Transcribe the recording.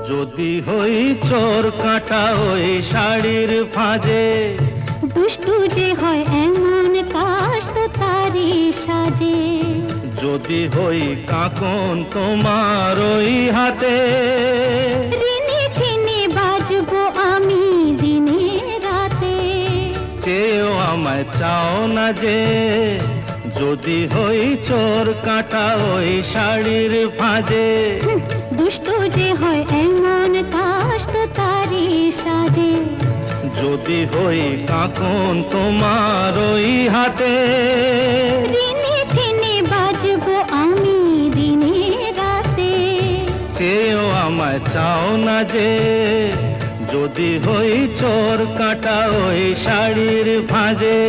যদি হই চোর কাঁটা ওই শাড়ির ফাঁজে, দুষ্টু যে হয় এমন কাশ তো তারি সাজে। যদি হই কাঁকন তোমার ওই হাতে, ঋণে ফিনে বাজবো আমি দিনে রাতে। চেয়েও আমায় চাও না যে, যদি হই চোর কাঁটা ওই শাড়ির ফাঁজে। দুষ্টু যে হয় এমন কাশ তো তারি সাজে। যদি হই কাঁকন তোমার ওই হাতে, ঋণে ফিনে বাজবো আমি দিনে রাতে। চেয়েও আমায় চাও না যে, যদি হই চোর কাঁটা ওই শাড়ির ফাঁজে।